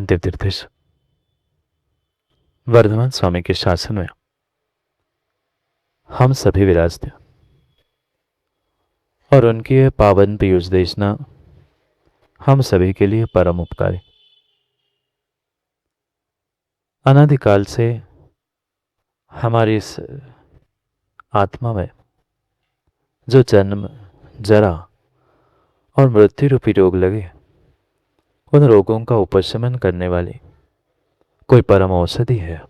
अंतिम तीर्थेश वर्धमान स्वामी के शासन में हम सभी विराजते और उनकी यह पावन पीयूष देशना हम सभी के लिए परम उपकारी। अनादिकाल से हमारी इस आत्मा में जो जन्म, जरा और मृत्यु रूपी रोग लगे, उन रोगों का उपशमन करने वाली कोई परम औषधि है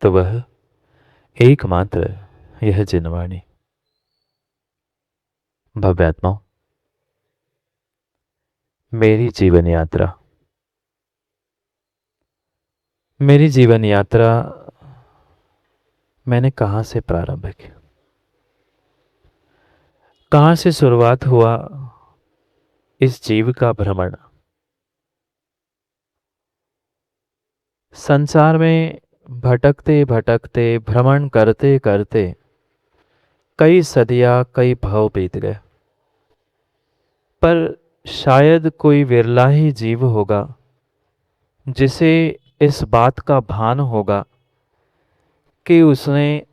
तो वह एकमात्र यह जिनवाणी। भव्यात्माओं, मेरी जीवन यात्रा मैंने कहां से प्रारंभ किया, कहां से शुरुआत हुआ इस जीव का भ्रमण। संसार में भटकते भटकते, भ्रमण करते करते कई सदियां, कई भव बीत गए, पर शायद कोई विरला ही जीव होगा जिसे इस बात का भान होगा कि उसने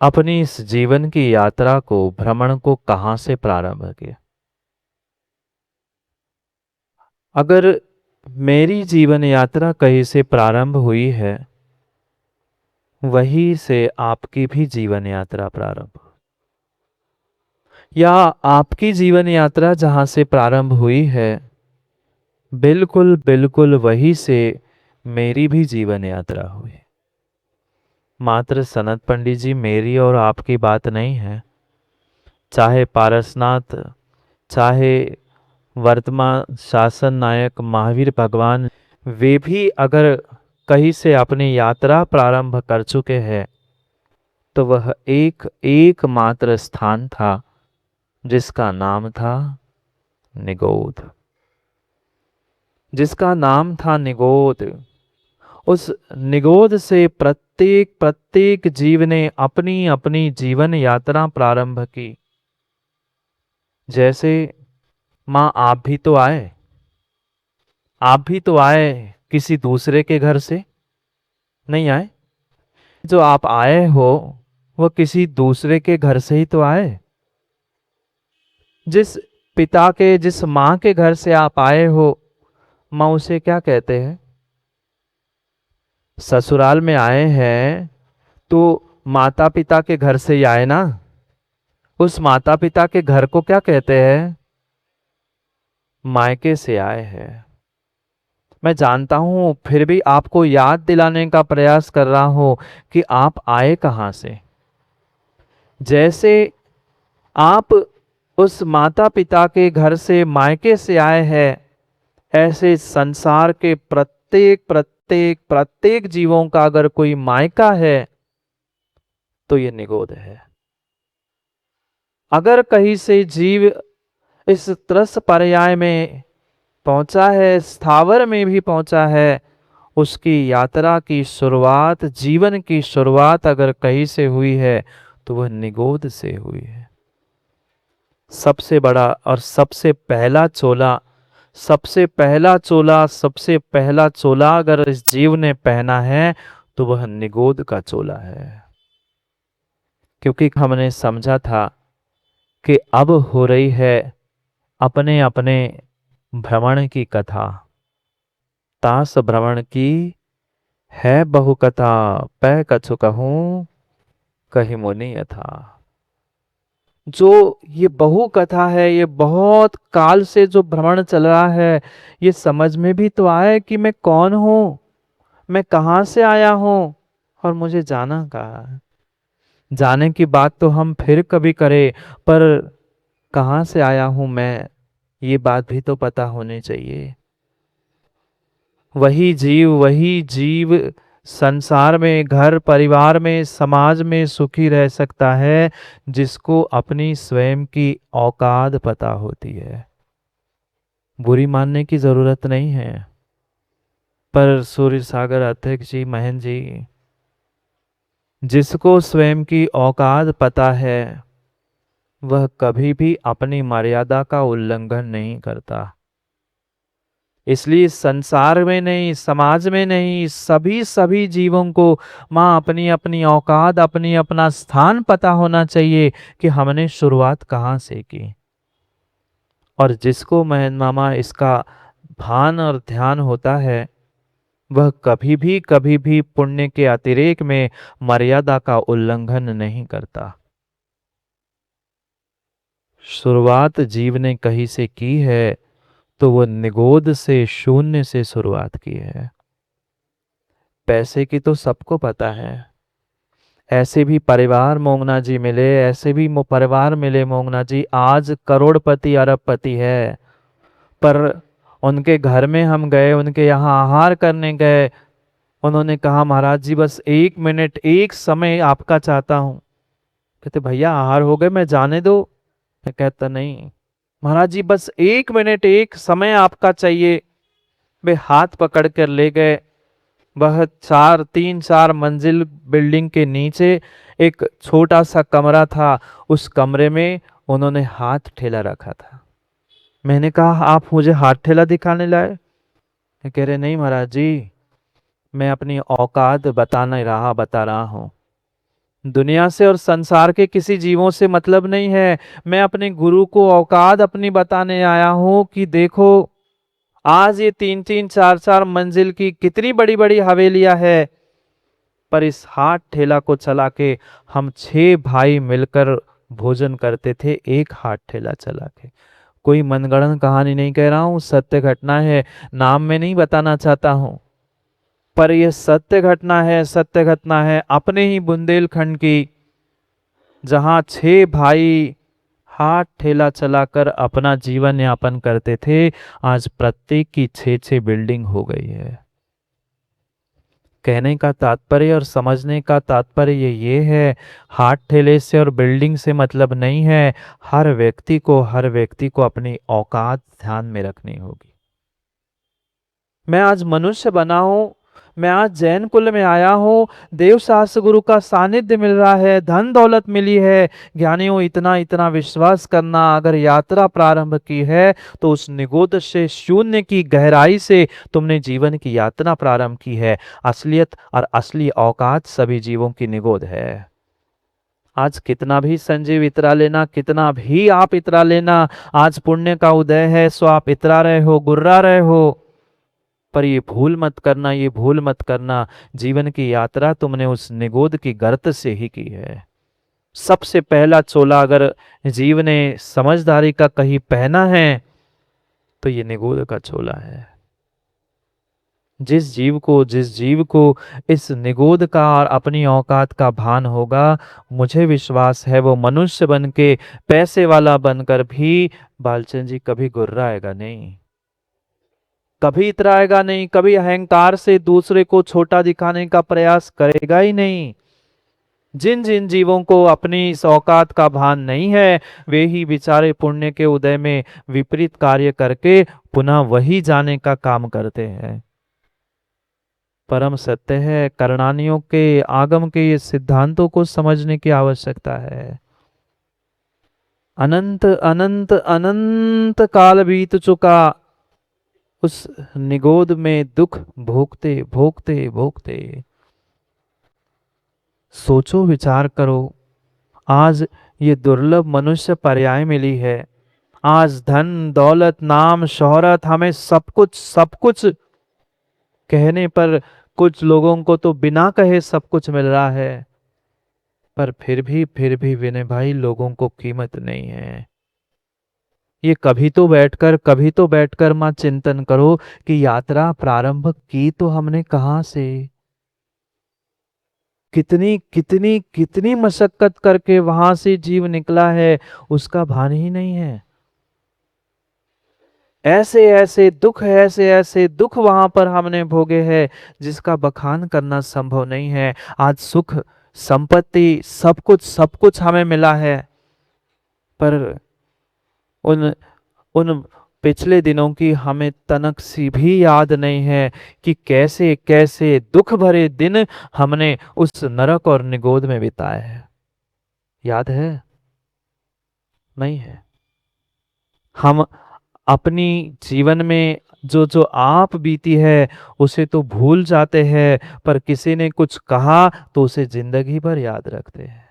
अपनी इस जीवन की यात्रा को, भ्रमण को कहां से प्रारंभ किया। अगर मेरी जीवन यात्रा कहीं से प्रारंभ हुई है, वहीं से आपकी भी जीवन यात्रा प्रारंभ, या आपकी जीवन यात्रा जहां से प्रारंभ हुई है, बिल्कुल बिल्कुल वहीं से मेरी भी जीवन यात्रा हुई। मात्र सनत पंडित जी, मेरी और आपकी बात नहीं है। चाहे पारसनाथ, चाहे वर्तमान शासन नायक महावीर भगवान, वे भी अगर कहीं से अपनी यात्रा प्रारंभ कर चुके हैं तो वह एक मात्र स्थान था जिसका नाम था निगोध, जिसका नाम था निगोध। उस निगोध से प्रत्येक जीव ने अपनी अपनी जीवन यात्रा प्रारंभ की। जैसे मां, आप भी तो आए किसी दूसरे के घर से नहीं आए। जो आप आए हो वह किसी दूसरे के घर से ही तो आए। जिस पिता के, जिस मां के घर से आप आए हो, मां उसे क्या कहते हैं? ससुराल में आए हैं तो माता पिता के घर से ही आए ना। उस माता पिता के घर को क्या कहते हैं? मायके से आए हैं। मैं जानता हूं, फिर भी आपको याद दिलाने का प्रयास कर रहा हूं कि आप आए कहां से। जैसे आप उस माता पिता के घर से, मायके से आए हैं, ऐसे संसार के प्रत्येक जीवों का अगर कोई मायका है तो ये निगोद है। अगर कहीं से जीव इस त्रस पर्याय में पहुंचा है, स्थावर में भी पहुंचा है, उसकी यात्रा की शुरुआत, जीवन की शुरुआत अगर कहीं से हुई है तो वह निगोद से हुई है। सबसे बड़ा और सबसे पहला चोला अगर इस जीव ने पहना है तो वह निगोद का चोला है। क्योंकि हमने समझा था कि अब हो रही है अपने अपने भ्रमण की कथा। तास भ्रमण की है बहु कथा, पै कछु कहूं कही मुनि यथा। जो ये बहु कथा है, ये बहुत काल से जो भ्रमण चल रहा है, ये समझ में भी तो आए कि मैं कौन हूं, मैं कहां से आया हूं और मुझे जाना कहां है। जाने की बात तो हम फिर कभी करें, पर कहां से आया हूं मैं, ये बात भी तो पता होनी चाहिए। वही जीव संसार में, घर परिवार में, समाज में सुखी रह सकता है जिसको अपनी स्वयं की औकात पता होती है। बुरी मानने की जरूरत नहीं है, पर सूर्य सागर अध्यक्ष जी, महन जी, जिसको स्वयं की औकात पता है वह कभी भी अपनी मर्यादा का उल्लंघन नहीं करता। इसलिए संसार में नहीं, समाज में नहीं, सभी जीवों को माँ अपनी अपनी औकात, अपनी अपना स्थान पता होना चाहिए कि हमने शुरुआत कहाँ से की। और जिसको महन मामा इसका भान और ध्यान होता है, वह कभी भी पुण्य के अतिरेक में मर्यादा का उल्लंघन नहीं करता। शुरुआत जीव ने कहीं से की है तो वो निगोद से, शून्य से शुरुआत की है। पैसे की तो सबको पता है। ऐसे भी परिवार मोंगना जी मिले, ऐसे भी परिवार मिले मोंगना जी, आज करोड़पति अरबपति है, पर उनके घर में हम गए, उनके यहाँ आहार करने गए, उन्होंने कहा महाराज जी बस 1 मिनट, एक समय आपका चाहता हूं। कहते भैया आहार हो गए, मैं जाने दो। मैं कहता नहीं महाराज जी, बस 1 मिनट, एक समय आपका चाहिए। वे हाथ पकड़ कर ले गए। वह 3-4 मंजिल बिल्डिंग के नीचे एक छोटा सा कमरा था। उस कमरे में उन्होंने हाथ ठेला रखा था। मैंने कहा आप मुझे हाथ ठेला दिखाने लाए? कह रहे नहीं महाराज जी, मैं अपनी औकात बता रहा हूं। दुनिया से और संसार के किसी जीवों से मतलब नहीं है। मैं अपने गुरु को औकात अपनी बताने आया हूं कि देखो, आज ये 3-3 4-4 मंजिल की कितनी बड़ी बड़ी हवेलियां है, पर इस हाथ ठेला को चला के हम 6 भाई मिलकर भोजन करते थे, एक हाथ ठेला चला के। कोई मनगढ़ंत कहानी नहीं कह रहा हूं, सत्य घटना है। नाम में नहीं बताना चाहता हूं, पर यह सत्य घटना है, सत्य घटना है अपने ही बुंदेलखंड की, जहां 6 भाई हाथ ठेला चलाकर अपना जीवन यापन करते थे। आज प्रत्येक की 6-6 बिल्डिंग हो गई है। कहने का तात्पर्य और समझने का तात्पर्य ये है, हाथ ठेले से और बिल्डिंग से मतलब नहीं है। हर व्यक्ति को अपनी औकात ध्यान में रखनी होगी। मैं आज मनुष्य बना हूं, मैं आज जैन कुल में आया हूं, देव शास्त्र गुरु का सानिध्य मिल रहा है, धन दौलत मिली है। ज्ञानियों, इतना इतना विश्वास करना, अगर यात्रा प्रारंभ की है तो उस निगोद से, शून्य की गहराई से तुमने जीवन की यात्रा प्रारंभ की है। असलियत और असली औकात सभी जीवों की निगोद है। आज कितना भी संजीव इतरा लेना, कितना भी आप इतरा लेना, आज पुण्य का उदय है सो आप इतरा रहे हो, गुर्रा रहे हो, पर ये भूल मत करना, ये भूल मत करना, जीवन की यात्रा तुमने उस निगोद की गर्त से ही की है। सबसे पहला चोला अगर जीव ने समझदारी का कहीं पहना है तो ये निगोद का चोला है। जिस जीव को इस निगोद का और अपनी औकात का भान होगा, मुझे विश्वास है वो मनुष्य बन के, पैसे वाला बनकर भी बालचंद जी कभी गुर्राएगा नहीं, कभी इतराएगा नहीं, कभी अहंकार से दूसरे को छोटा दिखाने का प्रयास करेगा ही नहीं। जिन जिन जीवों को अपनी इस औकात का भान नहीं है, वे ही बेचारे पुण्य के उदय में विपरीत कार्य करके पुनः वही जाने का काम करते हैं। परम सत्य है, करणानियों के आगम के ये सिद्धांतों को समझने की आवश्यकता है। अनंत अनंत अनंत काल बीत चुका, उस निगोद में दुख भोगते भोगते भोगते। सोचो, विचार करो, आज ये दुर्लभ मनुष्य पर्याय मिली है। आज धन दौलत नाम शोहरत, हमें सब कुछ कहने पर, कुछ लोगों को तो बिना कहे सब कुछ मिल रहा है, पर फिर भी विनय भाई लोगों को कीमत नहीं है। ये कभी तो बैठकर मां चिंतन करो कि यात्रा प्रारंभ की तो हमने कहां से, कितनी कितनी कितनी मशक्कत करके वहां से जीव निकला है, उसका भान ही नहीं है। ऐसे ऐसे दुख वहां पर हमने भोगे हैं जिसका बखान करना संभव नहीं है। आज सुख संपत्ति सब कुछ हमें मिला है, पर उन उन पिछले दिनों की हमें तनक सी भी याद नहीं है कि कैसे कैसे दुख भरे दिन हमने उस नरक और निगोद में बिताए हैं। याद है? नहीं है। हम अपनी जीवन में जो जो आप बीती है उसे तो भूल जाते हैं, पर किसी ने कुछ कहा तो उसे जिंदगी भर याद रखते हैं।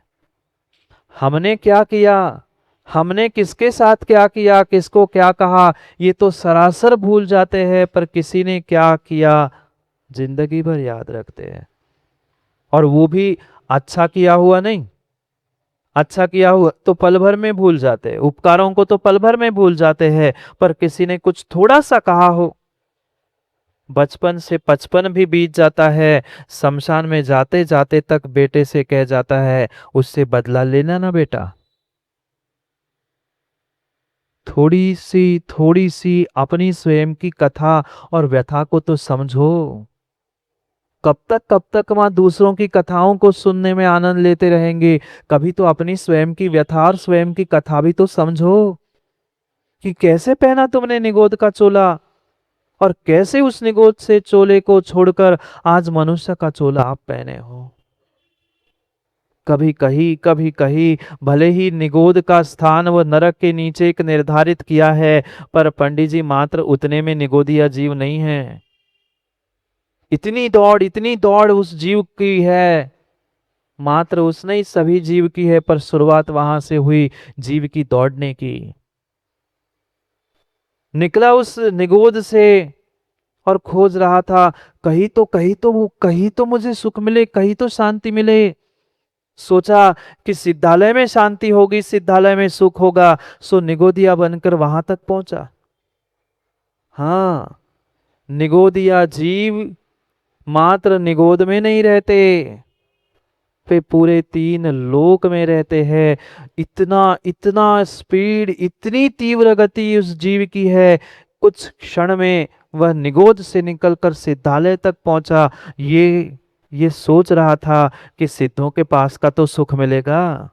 हमने क्या किया, हमने किसके साथ क्या किया, किसको क्या कहा, ये तो सरासर भूल जाते हैं, पर किसी ने क्या किया जिंदगी भर याद रखते हैं। और वो भी अच्छा किया हुआ नहीं, अच्छा किया हुआ तो पल भर में भूल जाते हैं, उपकारों को तो पल भर में भूल जाते हैं, पर किसी ने कुछ थोड़ा सा कहा हो, बचपन से 55 भी बीत जाता है, शमशान में जाते जाते तक बेटे से कह जाता है उससे बदला लेना ना बेटा। थोड़ी सी अपनी स्वयं की कथा और व्यथा को तो समझो। कब तक वहां दूसरों की कथाओं को सुनने में आनंद लेते रहेंगे, कभी तो अपनी स्वयं की व्यथा और स्वयं की कथा भी तो समझो कि कैसे पहना तुमने निगोद का चोला, और कैसे उस निगोद से चोले को छोड़कर आज मनुष्य का चोला आप पहने हो। कभी कहीं भले ही निगोद का स्थान व नरक के नीचे एक निर्धारित किया है, पर पंडित जी मात्र उतने में निगोदिया जीव नहीं है। इतनी दौड़ उस जीव की है, मात्र उसने ही सभी जीव की है, पर शुरुआत वहां से हुई जीव की दौड़ने की। निकला उस निगोद से और खोज रहा था, कहीं तो मुझे सुख मिले, कहीं तो शांति मिले। सोचा कि सिद्धालय में शांति होगी, सिद्धालय में सुख होगा, सो निगोदिया बनकर वहां तक पहुंचा। हाँ, निगोदिया जीव मात्र निगोद में नहीं रहते, वे पूरे 3 लोक में रहते हैं। इतना इतना स्पीड, इतनी तीव्र गति उस जीव की है, कुछ क्षण में वह निगोद से निकलकर सिद्धालय तक पहुंचा। ये सोच रहा था कि सिद्धों के पास का तो सुख मिलेगा,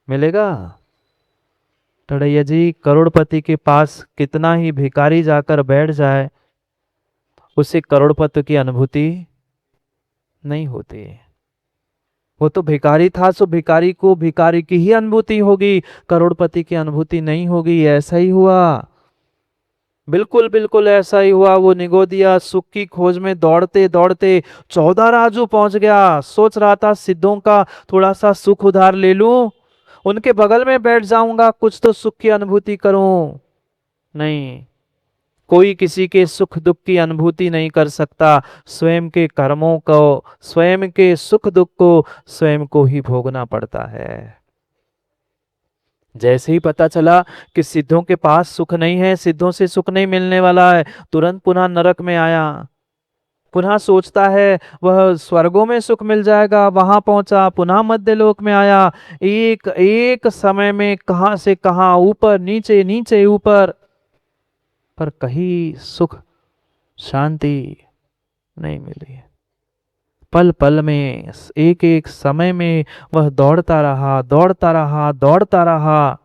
मिलेगा। टड़ैया जी, करोड़पति के पास कितना ही भिखारी जाकर बैठ जाए, उसे करोड़पति की अनुभूति नहीं होती। वो तो भिखारी था, सो भिखारी को भिखारी की ही अनुभूति होगी, करोड़पति की अनुभूति नहीं होगी। ऐसा ही हुआ, बिल्कुल बिल्कुल ऐसा ही हुआ। वो निगोदिया सुख की खोज में दौड़ते दौड़ते 14 राजू पहुंच गया। सोच रहा था सिद्धों का थोड़ा सा सुख उधार ले लूं, उनके बगल में बैठ जाऊंगा, कुछ तो सुख की अनुभूति करूं। नहीं, कोई किसी के सुख दुख की अनुभूति नहीं कर सकता। स्वयं के कर्मों को, स्वयं के सुख दुख को स्वयं को ही भोगना पड़ता है। जैसे ही पता चला कि सिद्धों के पास सुख नहीं है, सिद्धों से सुख नहीं मिलने वाला है, तुरंत पुनः नरक में आया। पुनः सोचता है वह स्वर्गों में सुख मिल जाएगा, वहां पहुंचा, पुनः मध्य लोक में आया। एक एक समय में कहां से कहां, ऊपर नीचे नीचे ऊपर, पर कहीं सुख शांति नहीं मिली। पल पल में, एक एक समय में वह दौड़ता रहा, दौड़ता रहा, दौड़ता रहा।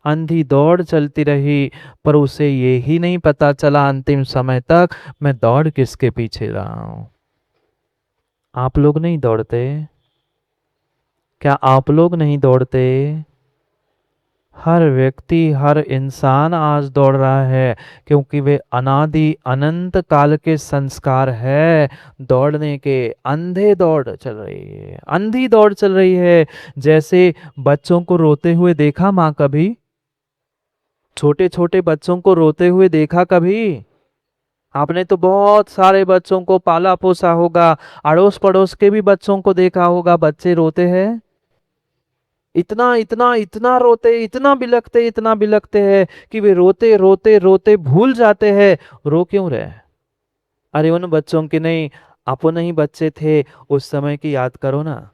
अंधी दौड़ चलती रही, पर उसे ये ही नहीं पता चला अंतिम समय तक मैं दौड़ किसके पीछे रहा हूं। आप लोग नहीं दौड़ते क्या? आप लोग नहीं दौड़ते? हर व्यक्ति, हर इंसान आज दौड़ रहा है, क्योंकि वे अनादि अनंत काल के संस्कार है दौड़ने के। अंधे दौड़ चल रही है, अंधी दौड़ चल रही है। जैसे बच्चों को रोते हुए देखा माँ कभी? छोटे छोटे बच्चों को रोते हुए देखा कभी? आपने तो बहुत सारे बच्चों को पाला पोसा होगा, अड़ोस पड़ोस के भी बच्चों को देखा होगा, बच्चे रोते हैं, इतना इतना इतना रोते, इतना बिलखते हैं कि वे रोते रोते रोते भूल जाते हैं रो क्यों रहे। अरे उन बच्चों की नहीं, अपने ही बच्चे थे उस समय की याद करो ना।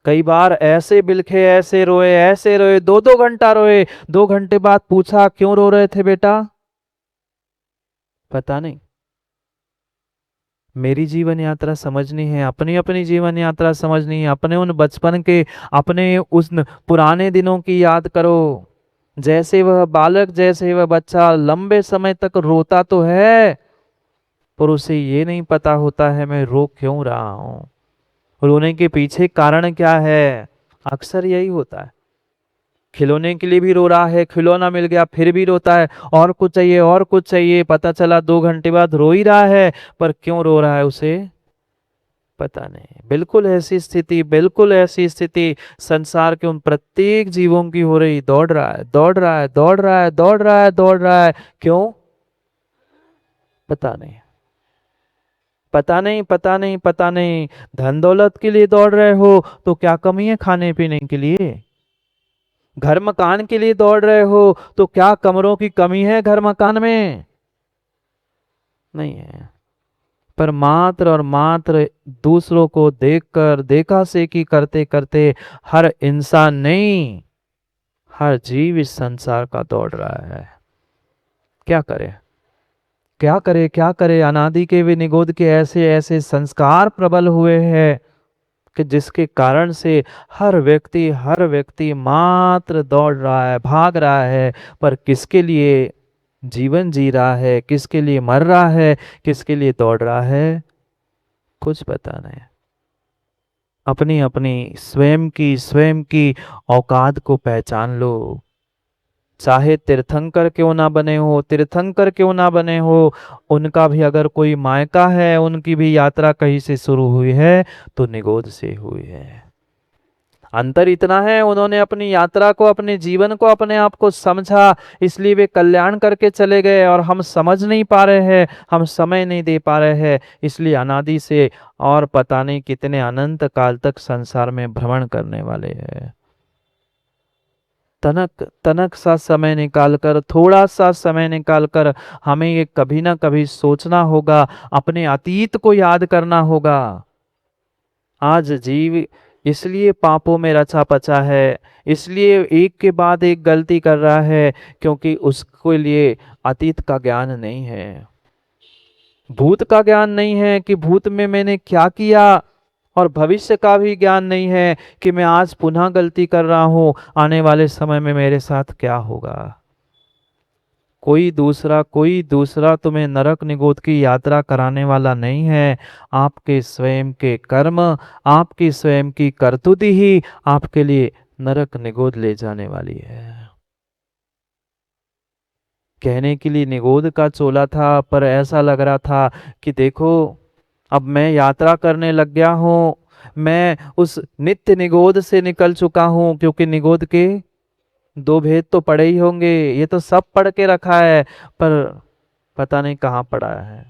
कई बार ऐसे बिलखे, ऐसे रोए, 2 2 घंटा रोए। 2 घंटे बाद पूछा क्यों रो रहे थे बेटा? पता नहीं। मेरी जीवन यात्रा समझनी है, अपनी अपनी जीवन यात्रा समझनी है, अपने उन बचपन के, अपने उस पुराने दिनों की याद करो। जैसे वह बालक, जैसे वह बच्चा लंबे समय तक रोता तो है, पर उसे ये नहीं पता होता है मैं रो क्यों रहा हूं, रोने के पीछे कारण क्या है। अक्सर यही होता है, खिलौने के लिए भी रो रहा है, खिलौना मिल गया फिर भी रोता है, और कुछ चाहिए और कुछ चाहिए, पता चला 2 घंटे बाद रो ही रहा है, पर क्यों रो रहा है उसे पता नहीं। बिल्कुल ऐसी स्थिति संसार के उन प्रत्येक जीवों की हो रही। दौड़ रहा है, दौड़ रहा है, दौड़ रहा है, दौड़ रहा है, दौड़ रहा है, क्यों पता नहीं, पता नहीं, पता नहीं, पता नहीं। धन दौलत के लिए दौड़ रहे हो तो क्या कमी है खाने पीने के लिए? घर मकान के लिए दौड़ रहे हो तो क्या कमरों की कमी है घर मकान में? नहीं है। पर मात्र और मात्र दूसरों को देखकर देखा सेखी करते करते हर इंसान नहीं, हर जीव इस संसार का दौड़ रहा है। क्या करे, क्या करे, क्या करे? अनादि के वे निगोद के ऐसे ऐसे संस्कार प्रबल हुए हैं कि जिसके कारण से हर व्यक्ति मात्र दौड़ रहा है, भाग रहा है, पर किसके लिए जीवन जी रहा है, किसके लिए मर रहा है, किसके लिए दौड़ रहा है, कुछ पता नहीं। अपनी अपनी स्वयं की औकात को पहचान लो। चाहे तीर्थंकर क्यों ना बने हो, तीर्थंकर क्यों ना बने हो, उनका भी अगर कोई मायका है, उनकी भी यात्रा कहीं से शुरू हुई है तो निगोद से हुई है। अंतर इतना है, उन्होंने अपनी यात्रा को, अपने जीवन को, अपने आप को समझा, इसलिए वे कल्याण करके चले गए, और हम समझ नहीं पा रहे हैं, हम समय नहीं दे पा रहे हैं, इसलिए अनादि से और पता नहीं कितने अनंत काल तक संसार में भ्रमण करने वाले हैं। तनक तनक सा समय निकालकर, थोड़ा सा समय निकालकर हमें ये कभी ना कभी सोचना होगा, अपने अतीत को याद करना होगा। आज जीव इसलिए पापों में रचा पचा है, इसलिए एक के बाद एक गलती कर रहा है, क्योंकि उसके लिए अतीत का ज्ञान नहीं है, भूत का ज्ञान नहीं है कि भूत में मैंने क्या किया, और भविष्य का भी ज्ञान नहीं है कि मैं आज पुनः गलती कर रहा हूं, आने वाले समय में मेरे साथ क्या होगा। कोई दूसरा तुम्हें नरक निगोद की यात्रा कराने वाला नहीं है। आपके स्वयं के कर्म, आपकी स्वयं की करतुति ही आपके लिए नरक निगोद ले जाने वाली है। कहने के लिए निगोद का चोला था, पर ऐसा लग रहा था कि देखो अब मैं यात्रा करने लग गया हूं, मैं उस नित्य निगोद से निकल चुका हूं, क्योंकि निगोद के 2 भेद तो पड़े ही होंगे, ये तो सब पढ़ के रखा है, पर पता नहीं कहाँ पड़ा है।